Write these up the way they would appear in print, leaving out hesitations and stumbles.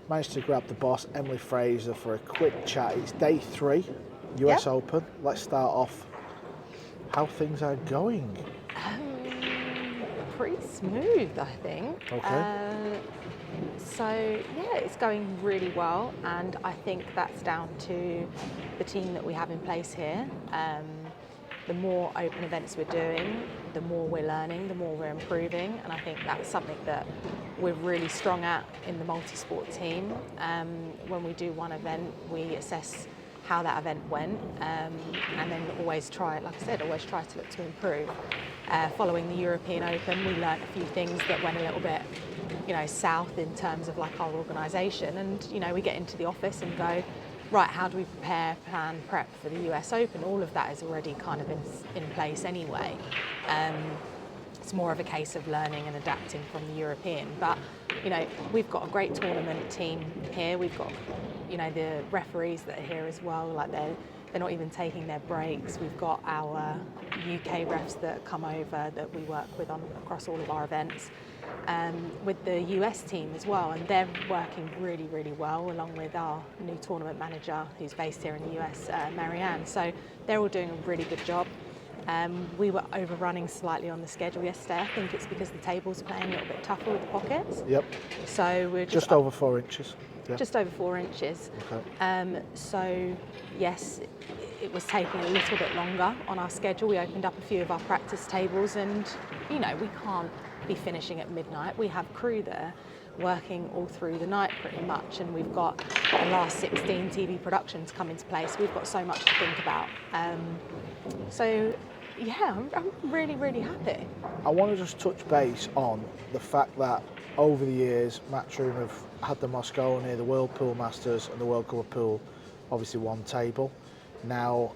managed to grab the boss, Emily Fraser, for a quick chat. It's day 3, US Yep. Open. Let's start off how things are going. Pretty smooth, I think. Okay. So yeah, it's going really well, and I think that's down to the team that we have in place here. The more open events we're doing, the more we're learning, the more we're improving, and I think that's something that we're really strong at in the multi-sport team. When we do one event, we assess how that event went, and then always try, like I said, always try to look to improve. Following the European Open, we learnt a few things that went a little bit, south in terms of like our organisation, and we get into the office and go, right, how do we prepare, plan, prep for the US Open? All of that is already kind of in place anyway. It's more of a case of learning and adapting from the European. But, we've got a great tournament team here. We've got, the referees that are here as well. Like they're not even taking their breaks. We've got our UK refs that come over that we work with across all of our events. With the US team as well, and they're working really, really well, along with our new tournament manager who's based here in the US, Marianne. So they're all doing a really good job. We were overrunning slightly on the schedule yesterday. I think it's because the table's playing a little bit tougher with the pockets. Yep. So we're Just over 4 inches. Yep. just over 4 inches. Okay. So yes, it was taking a little bit longer on our schedule. We opened up a few of our practice tables, and we can't be finishing at midnight. We have crew there working all through the night pretty much, and we've got the last 16 TV productions come into place. We've got so much to think about. So yeah, I'm really, really happy. I want to just touch base on the fact that over the years, Matchroom have had the Mosconi, the World Pool Masters and the World Cup Pool, obviously one table. Now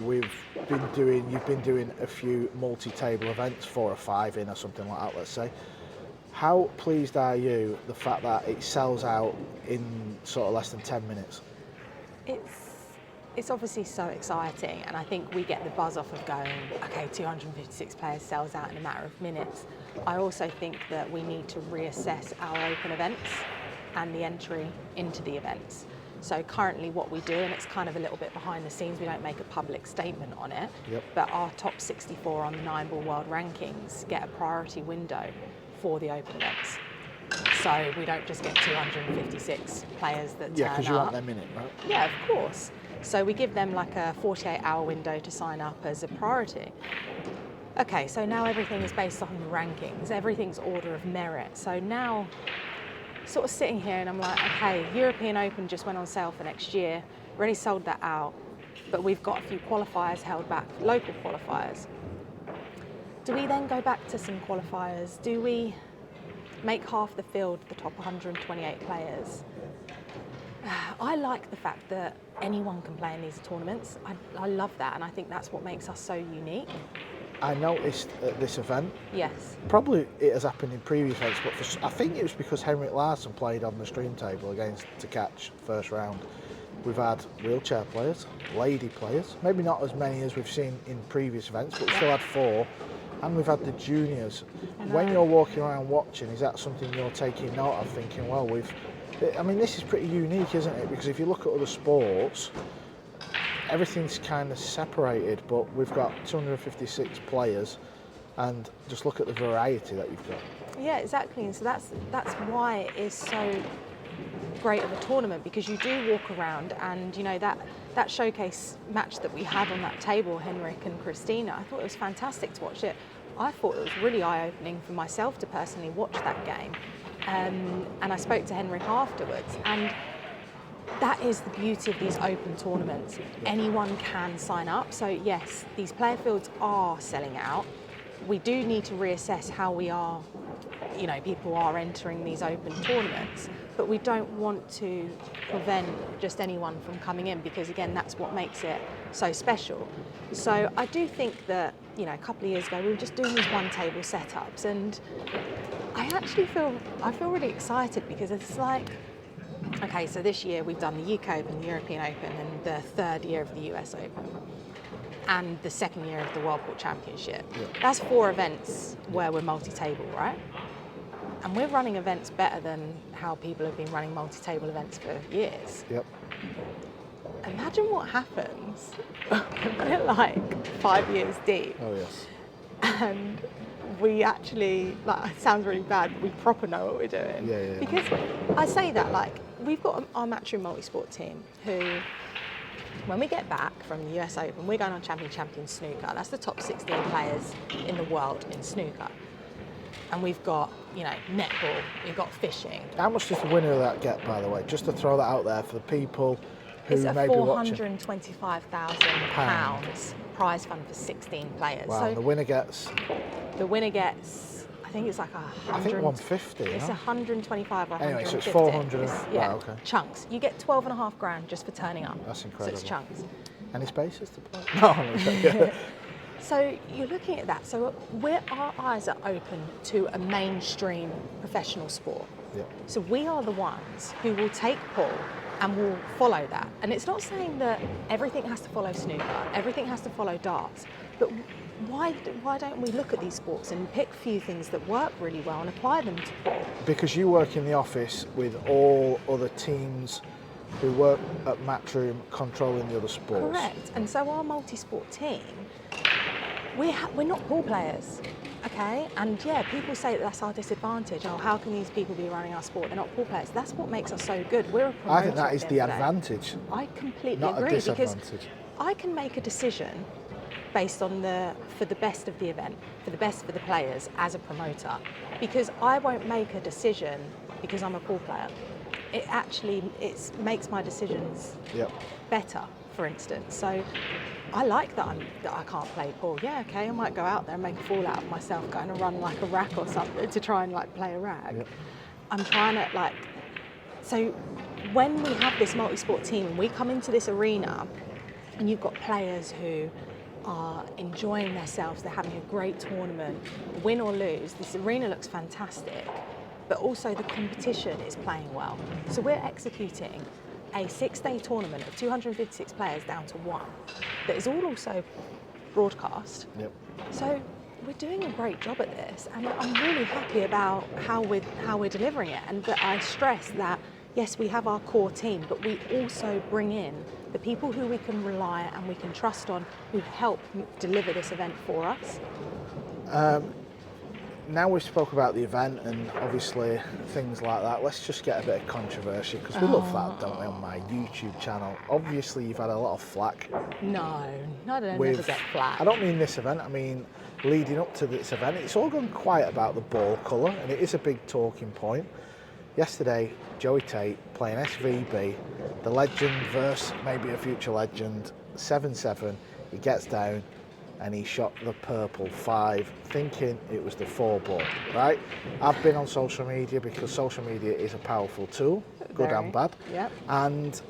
you've been doing a few multi-table events, 4 or 5 in or something like that, let's say. How pleased are you the fact that it sells out in sort of less than 10 minutes? It's obviously so exciting, and I think we get the buzz off of going, okay, 256 players sells out in a matter of minutes. I also think that we need to reassess our open events and the entry into the events. So currently what we do, and it's kind of a little bit behind the scenes, we don't make a public statement on it, Yep. but our top 64 on the 9-ball world rankings get a priority window for the open events. So we don't just get 256 players that turn up. Yeah, because you want them in it, right? Yeah, of course. So we give them like a 48-hour window to sign up as a priority. Okay, so now everything is based on the rankings, everything's order of merit. So now, sort of sitting here and I'm like, okay, European Open just went on sale for next year, already sold that out, but we've got a few qualifiers held back, local qualifiers. Do we then go back to some qualifiers? Do we make half the field the top 128 players? I like the fact that anyone can play in these tournaments. I love that, and I think that's what makes us so unique. I noticed at this event, Yes. probably it has happened in previous events, but I think it was because Henrik Larsson played on the stream table against To Catch first round. We've had wheelchair players, lady players, maybe not as many as we've seen in previous events, but we still had 4. And we've had the juniors. When you're walking around watching, is that something you're taking note of, thinking, well, this is pretty unique, isn't it? Because if you look at other sports, everything's kind of separated, but we've got 256 players, and just look at the variety that you've got. Yeah, exactly. And so that's why it is so great of a tournament, because you do walk around and that showcase match that we had on that table, Henrik and Christina, I thought it was fantastic to watch it. I thought it was really eye-opening for myself to personally watch that game. And I spoke to Henrik afterwards, and that is the beauty of these open tournaments. Anyone can sign up. So yes, these player fields are selling out. We do need to reassess how we are, people are entering these open tournaments, but we don't want to prevent just anyone from coming in, because again, that's what makes it so special. So I do think that, a couple of years ago, we were just doing these one table setups, and I feel really excited, because it's like, okay, so this year we've done the UK Open, the European Open, and the 3rd year of the US Open, and the 2nd year of the World Pool Championship. Yeah. That's 4 events where we're multi-table, right? and we're running events better than how people have been running multi-table events for years. Yep. Imagine what happens when we're like 5 years deep Oh yes. and we actually, like, it sounds really bad, but we proper know what we're doing. Yeah. Because I say that, like, we've got our Matchroom multi-sport team who, when we get back from the US Open, we're going on Champion Snooker. That's the top 16 players in the world in snooker. And we've got, you know, netball, we've got fishing. How much does the winner of that get, by the way? Just to throw that out there for the people who It's a may be watching. £425,000 prize fund for 16 players. Wow, So the winner gets, the winner gets, I think it's like I think 150. It's no? 125 or 150. Anyway, so it's 400 and- Yeah, wow, okay. chunks. You get 12.5 grand just for turning up. That's So incredible. it's chunks. Any spaces to play? No, I'm joking. So you're looking at that. So our eyes are open to a mainstream professional sport. Yeah. So we are the ones who will take Paul and will follow that. And it's not saying that everything has to follow snooker, everything has to follow darts, but why don't we look at these sports and pick a few things that work really well and apply them to Paul? Because you work in the office with all other teams who work at Matchroom controlling the other sports. Correct. And so our multi-sport team, we're not pool players, okay? And yeah, people say that that's our disadvantage. Oh, how can these people be running our sport? They're not pool players. That's what makes us so good. We're a promoter. I think that is at the end of day. advantage, I completely not a agree, because disadvantage. I can make a decision based on for the best of the event, for the best for the players as a promoter, because I won't make a decision because I'm a pool player. It actually makes my decisions Yep. better, for instance. So I like that I can't play pool. Yeah, okay, I might go out there and make a fool out of myself, going to run like a rack or something to try and like play a rag. Yep. I'm trying to like, so when we have this multi-sport team and we come into this arena and you've got players who are enjoying themselves, they're having a great tournament, win or lose, this arena looks fantastic, but also the competition is playing well. So we're executing a 6-day tournament of 256 players down to one that is all also broadcast. Yep. So we're doing a great job at this, and I'm really happy about how we're delivering it. And that I stress that yes, we have our core team, but we also bring in the people who we can rely and we can trust on, who help deliver this event for us. Now we've spoke about the event and obviously things like that, let's just get a bit of controversy, because we love that, don't we, on my YouTube channel. Obviously you've had a lot of flack. No, I don't never get flack. I don't mean this event, I mean leading up to this event. It's all gone quiet about the ball colour, and it is a big talking point. Yesterday, Joey Tate playing SVB, the legend versus maybe a future legend, 7-7, he gets down and he shot the purple 5, thinking it was the 4 ball, right? I've been on social media because social media is a powerful tool, good Very, and bad. yep. And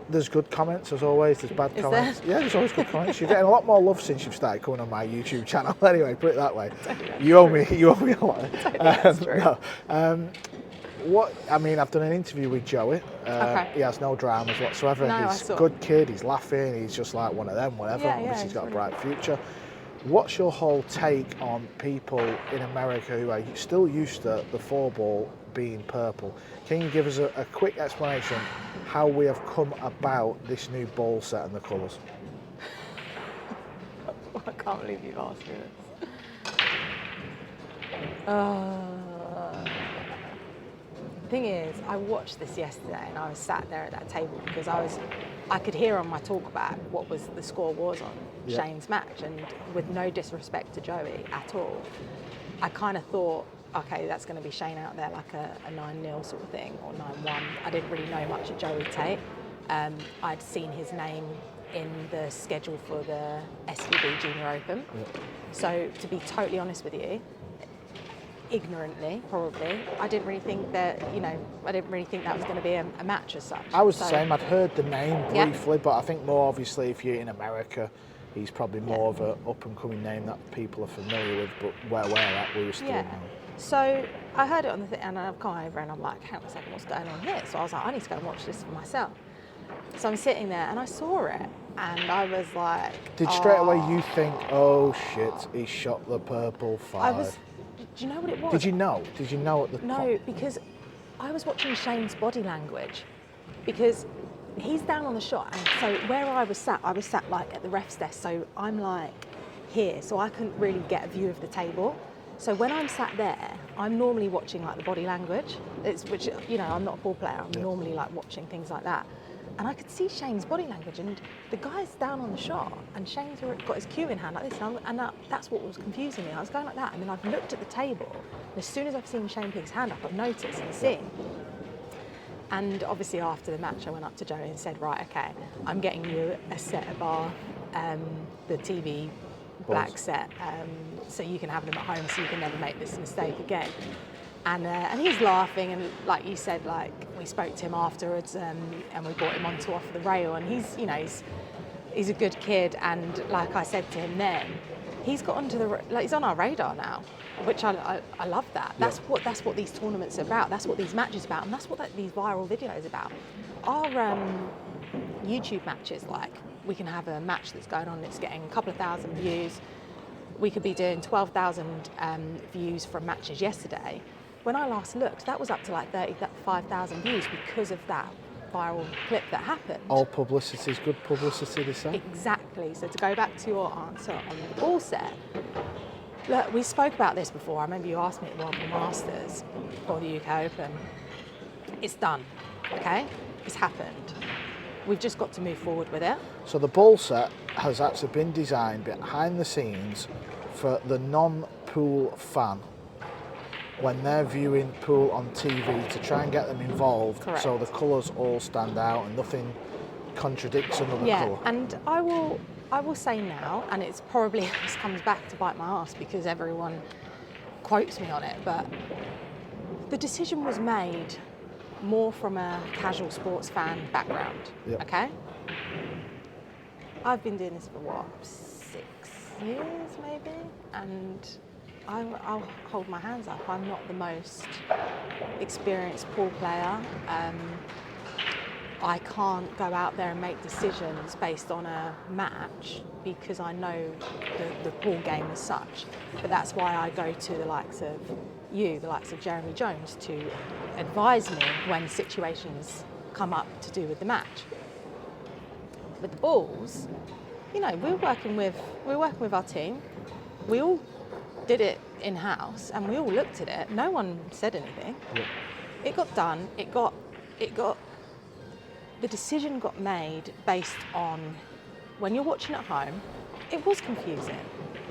there's good comments as always, there's bad Is comments. there? Yeah, there's always good comments. You're getting a lot more love since you've started coming on my YouTube channel. Anyway, put it that way. You owe me a lot. That's true. No. I've done an interview with Joey. Okay. He has no dramas whatsoever. No, He's I saw. a good kid, he's laughing, he's just like one of them, whatever. Yeah, Obviously he's he's got a really bright future. What's your whole take on people in America who are still used to the 4 ball being purple? Can you give us a quick explanation how we have come about this new ball set and the colours? I can't believe you've asked me this. The thing is, I watched this yesterday and I was sat there at that table because I could hear on my talkback what the score was on Yeah. Shane's match, and with no disrespect to Joey at all, I kind of thought, okay, that's going to be Shane out there like a 9-0 sort of thing, or 9-1. I didn't really know much of Joey Tate. I'd seen his name in the schedule for the SVB Junior Open. Yeah. So to be totally honest with you, ignorantly probably, I didn't really think that was going to be a match as such. I was the So- same, I'd heard the name Yeah. briefly, but I think more obviously if you're in America, he's probably more of an up-and-coming name that people are familiar with, but where we're at, we were still Yeah. unknown. So I heard it on the thing, and I've come over and I'm like, hang on a second, what's going on here? So I was like, I need to go and watch this for myself. So I'm sitting there and I saw it, and I was like, Did straight away you think, oh shit, he shot the purple 5? I was Do you know what it was? Did you know? Did you know at the No, because I was watching Shane's body language, because he's down on the shot, and so where I was sat like at the ref's desk, so I'm like here, so I couldn't really get a view of the table. So when I'm sat there, I'm normally watching like the body language, which, you know, I'm not a pool player, I'm normally like watching things like that. And I could see Shane's body language, and the guy's down on the shot, and Shane's got his cue in hand like this, and that's what was confusing me. I was going like that, and then I've looked at the table, and as soon as I've seen Shane put his hand up, I've noticed and seen. And obviously after the match, I went up to Joey and said, right, okay, I'm getting you a set of our, the TV black set, so you can have them at home, so you can never make this mistake again. And he's laughing, and like you said, like we spoke to him afterwards, and we brought him on to off the rail, and he's, you know, he's a good kid, and like I said to him then, he's got onto he's on our radar now, which I love that. That's what these tournaments are about. That's what these matches are about, and that's what these viral videos are about. Our YouTube matches, like we can have a match that's going on, it's getting a couple of thousand views. We could be doing 12,000 views from matches yesterday. When I last looked, that was up to like 35,000 views because of that viral clip that happened. All publicity is good publicity, they say. Exactly. So to go back to your answer on the ball set, look, we spoke about this before. I remember you asked me at the World Masters or the UK Open. It's done, okay? It's happened. We've just got to move forward with it. So the ball set has actually been designed behind the scenes for the non-pool fan when they're viewing pool on TV, to try and get them involved. Correct. So the colours all stand out and nothing contradicts another colour. And I will say now, and it's probably, this comes back to bite my arse because everyone quotes me on it, but the decision was made more from a casual sports fan background, okay? I've been doing this for what, 6 years maybe? And I'll hold my hands up. I'm not the most experienced pool player. I can't go out there and make decisions based on a match because I know the pool game as such. But that's why I go to the likes of you, the likes of Jeremy Jones, to advise me when situations come up to do with the match. With the balls, you know, we're working with our team. We all did it in-house and we all looked at it. No one said anything. Yeah. It got done. The decision got made based on, when you're watching at home, it was confusing.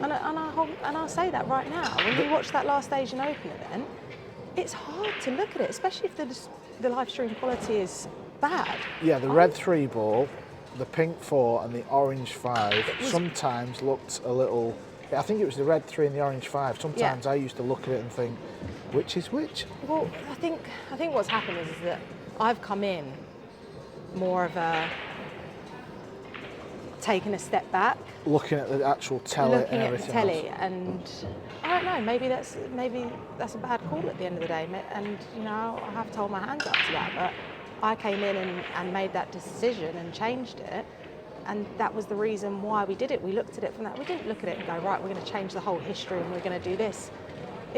And I'll say that right now. When we watched that last Asian Open event, it's hard to look at it, especially if the live stream quality is bad. Yeah, the red 3 ball, the pink 4 and the orange 5 sometimes looked a little... I think it was the red 3 and the orange 5. Sometimes I used to look at it and think, which is which? Well, I think what's happened is that I've come in more of a taking a step back, looking at the actual telly looking and at everything the telly, else. And I don't know. Maybe that's a bad call at the end of the day. And you know, I have to hold my hands up to that. But I came in and made that decision and changed it. And that was the reason why we did it. We looked at it from that. We didn't look at it and go, right, we're going to change the whole history and we're going to do this.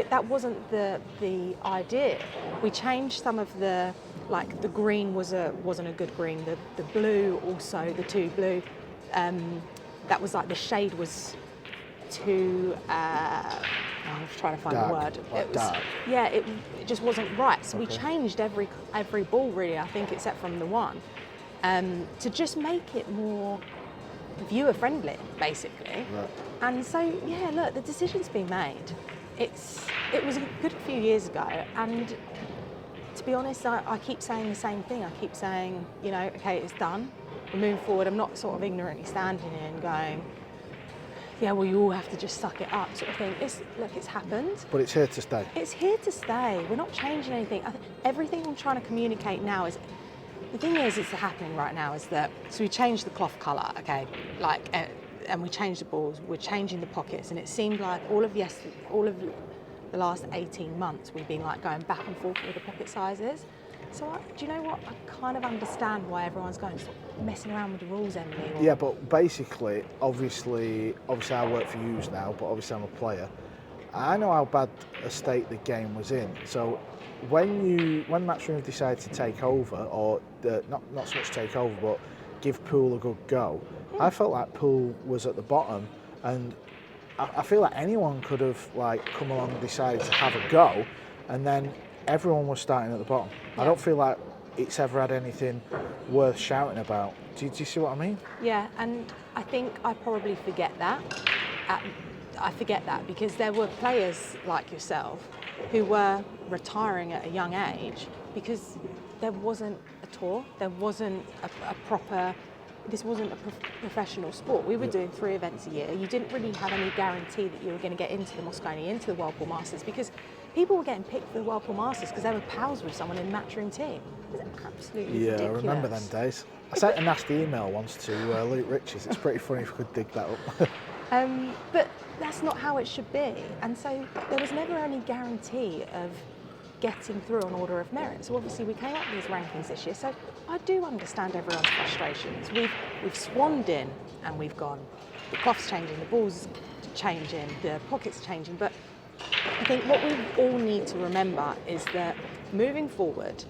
That wasn't the idea. We changed some of the, like the green wasn't a good green. The blue also, the 2 blue, that was like the shade was too, I'm trying to find dark, the word. like It was, dark. yeah, it just wasn't right. So we changed every ball really, I think, except from the one. To just make it more viewer friendly, basically. Right. And so, yeah, look, the decision's been made. It was a good few years ago, and to be honest, I keep saying the same thing. I keep saying, you know, okay, it's done. We're moving forward. I'm not sort of ignorantly standing here and going, yeah, well, you all have to just suck it up, sort of thing. Look, it's happened. But it's here to stay. It's here to stay. We're not changing anything. Everything I'm trying to communicate now is, the thing is, it's happening right now is that, so we changed the cloth colour, okay, like, and we changed the balls, we're changing the pockets, and it seemed like all of the last 18 months we've been like going back and forth with the pocket sizes. So do you know what? I kind of understand why everyone's going, stop messing around with the rules, Emily. Yeah, but basically, obviously I work for Hughes now, but obviously I'm a player. I know how bad a state the game was in. So when Matchroom decided to take over, or not so much take over, but give Pool a good go, I felt like Pool was at the bottom, and I feel like anyone could have like come along and decided to have a go, and then everyone was starting at the bottom. I don't feel like it's ever had anything worth shouting about. Do you see what I mean? Yeah, and I think I probably forget that. I forget that because there were players like yourself who were retiring at a young age because there wasn't a tour, there wasn't a proper, this wasn't a professional sport. We were doing 3 events a year. You didn't really have any guarantee that you were going to get into the Mosconi, into the World Pool Masters, because people were getting picked for the World Pool Masters because they were pals with someone in the Matchroom team. It was absolutely ridiculous. I remember them days. I sent a nasty email once to Luke Riches. It's pretty funny if we could dig that up. But that's not how it should be. And so there was never any guarantee of getting through an order of merit. So obviously we came up with these rankings this year. So I do understand everyone's frustrations. We've swanned in and we've gone, the cloth's changing, the ball's changing, the pocket's changing. But I think what we all need to remember is that moving forward,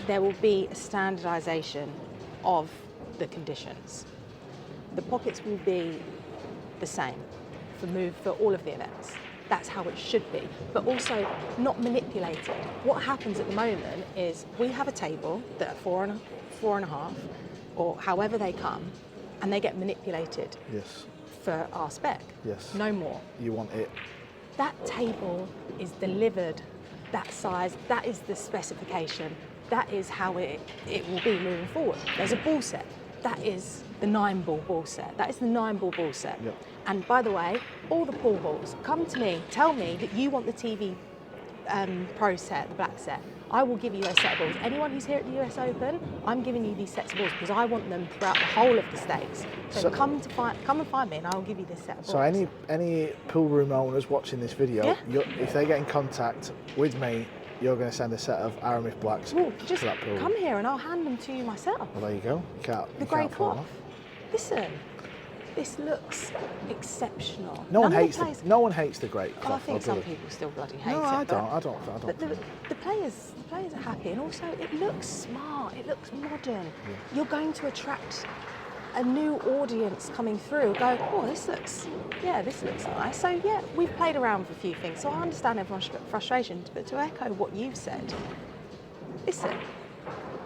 there will be a standardisation of the conditions. The pockets will be the same for all of the events. That's how it should be, but also not manipulated. What happens at the moment is we have a table that are four and a half, or however they come, and they get manipulated. Yes. For our spec. Yes. No more. You want it. That table is delivered, that size, that is the specification, that is how it will be moving forward. There's a ball set. That is the 9-ball set. That is the 9-ball ball set. Yep. And by the way, all the pool balls, come to me, tell me that you want the TV Pro set, the black set. I will give you those set of balls. Anyone who's here at the US Open, I'm giving you these sets of balls because I want them throughout the whole of the stakes. So come and find me and I'll give you this set of balls. So any pool room owners watching this video, if they get in contact with me, you're going to send a set of Aramith blacks well, to just that pool. come here and I'll hand them to you myself. Well, there you go. The grey cloth. Listen, this looks exceptional. No one hates the grey cloth. I think some people still bloody hate it. No, I don't. But the players are happy, and also it looks smart. It looks modern. Yeah. You're going to attract a new audience coming through. Go, oh, this looks nice. So yeah, we've played around with a few things. So I understand everyone's frustrations, but to echo what you've said, listen.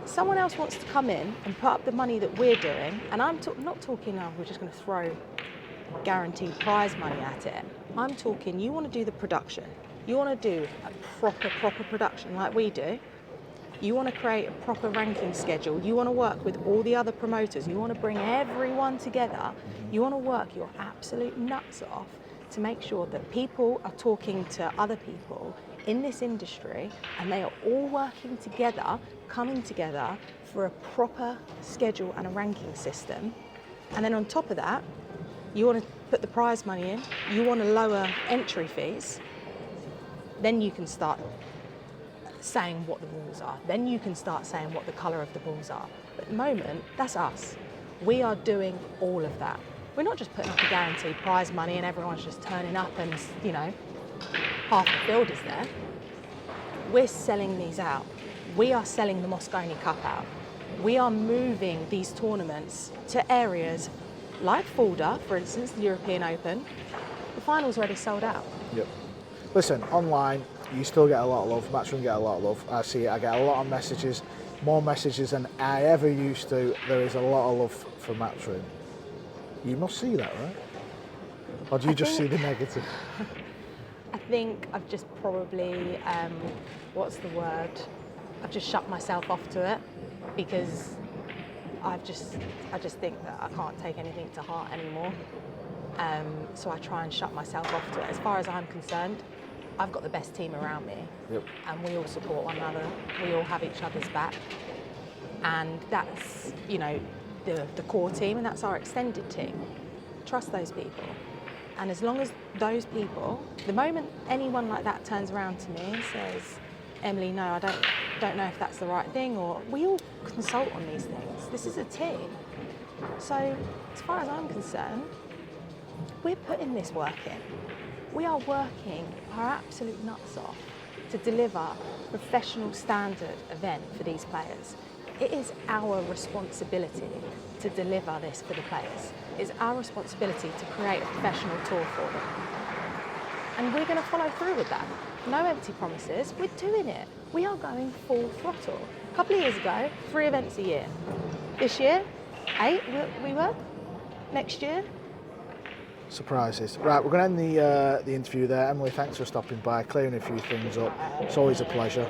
Someone else wants to come in and put up the money that we're doing, and I'm not talking, we're just going to throw guaranteed prize money at it. I'm talking, you want to do the production. You want to do a proper production like we do. You want to create a proper ranking schedule. You want to work with all the other promoters. You want to bring everyone together. You want to work your absolute nuts off to make sure that people are talking to other people in this industry and they are all working together, coming together for a proper schedule and a ranking system. And then on top of that, you want to put the prize money in, you want to lower entry fees, then you can start saying what the balls are. Then you can start saying what the colour of the balls are. But at the moment, that's us. We are doing all of that. We're not just putting up a guaranteed prize money and everyone's just turning up and, half the field is there. We're selling these out. We are selling the Mosconi Cup out. We are moving these tournaments to areas like Fulda, for instance, the European Open. The final's already sold out. Yep. Listen, online, you still get a lot of love. Matchroom get a lot of love. I see it. I get a lot of messages, more messages than I ever used to. There is a lot of love for Matchroom. You must see that, right? Or do you just see the negative? I think I've just probably, what's the word? I've just shut myself off to it because I just think that I can't take anything to heart anymore. So I try and shut myself off to it. As far as I'm concerned, I've got the best team around me, and we all support one another. We all have each other's back, and that's the core team, and that's our extended team. Trust those people. And as long as those people, the moment anyone like that turns around to me and says, Emily, no, I don't know if that's the right thing, or we all consult on these things. This is a team. So as far as I'm concerned, we're putting this work in. We are working our absolute nuts off to deliver a professional standard event for these players. It is our responsibility to deliver this for the players. It's our responsibility to create a professional tour for them. And we're going to follow through with that. No empty promises, we're doing it. We are going full throttle. A couple of years ago, 3 events a year. This year, 8 we were. Next year, surprises. Right, we're going to end the interview there. Emily, thanks for stopping by, clearing a few things up. It's always a pleasure.